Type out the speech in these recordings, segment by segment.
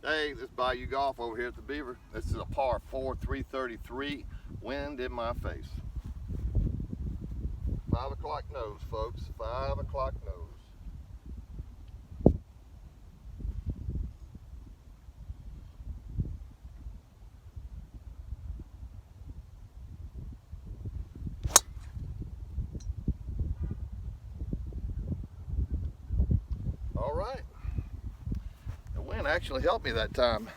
Hey, this is Bayou Golf over here at the Beaver. This is a par 4, 333, wind in my face. 5 o'clock nose, folks, 5 o'clock nose. All right. The wind actually helped me that time.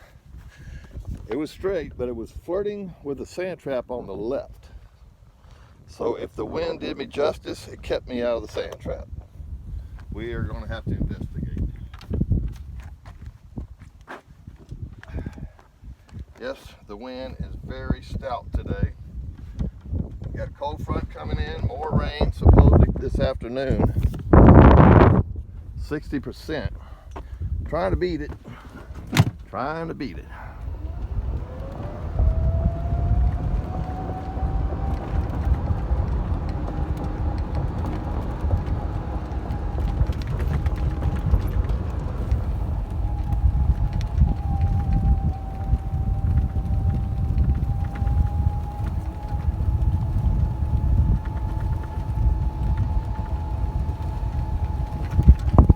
It was straight, but it was flirting with the sand trap on the left. So if the wind did me justice, it kept me out of the sand trap. We are going to have to investigate. Yes, the wind is very stout today. We got a cold front coming in, more rain supposedly this afternoon. 60%. Trying to beat it. Trying to beat it.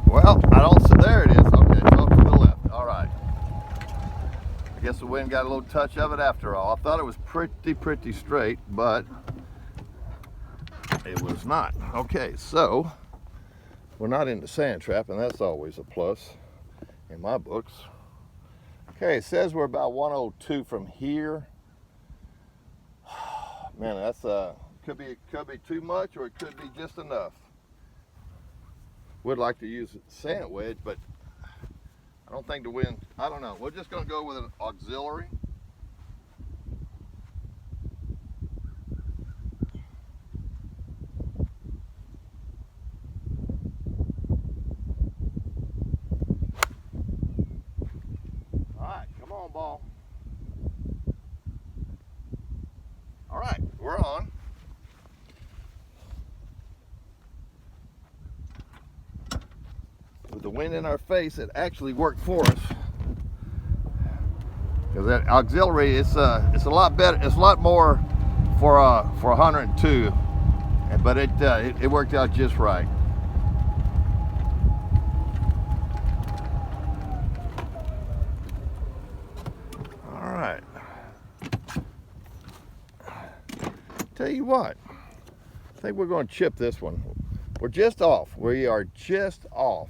Well, I don't see, there it is. Okay, it's off to the left. All right. I guess the wind got a little touch of it after all. I thought it was pretty straight, but it was not. Okay, so we're not in the sand trap, and that's always a plus in my books. Okay, it says we're about 102 from here. Man, that's could be too much, or it could be just enough. Would like to use a sand wedge, but I don't think the wind, I don't know. We're just going to go with an auxiliary. All right, come on, ball. All right, we're on. With the wind in our face, it actually worked for us. Because that auxiliary, it's a lot better. It's a lot more for 102, but it worked out just right. All right. Tell you what, I think we're going to chip this one. We're just off. We are just off.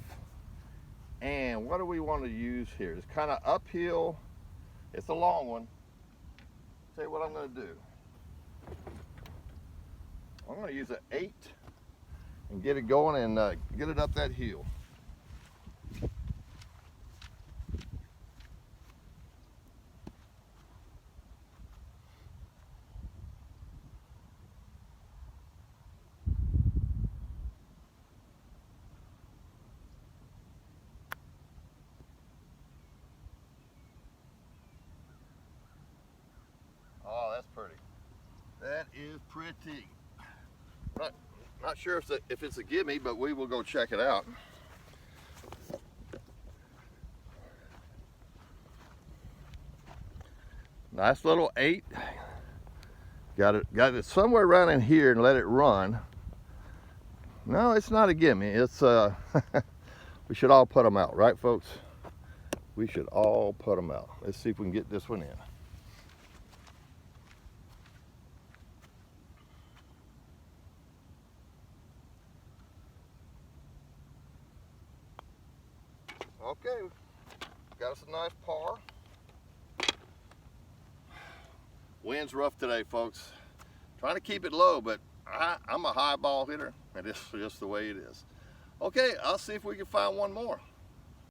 And what do we want to use here? It's kind of uphill. It's a long one. Tell you what I'm going to do. I'm going to use an 8 and get it going and get it up that hill. Oh, that's pretty. That is pretty. Not sure if it's a gimme, but we will go check it out. Nice little 8. Got it somewhere around in here and let it run. No, it's not a gimme. It's we should all put them out, right, folks? We should all put them out. Let's see if we can get this one in. Okay, got us a nice par. Wind's rough today, folks. Trying to keep it low, but I'm a high ball hitter, and it's just the way it is. Okay, I'll see if we can find one more.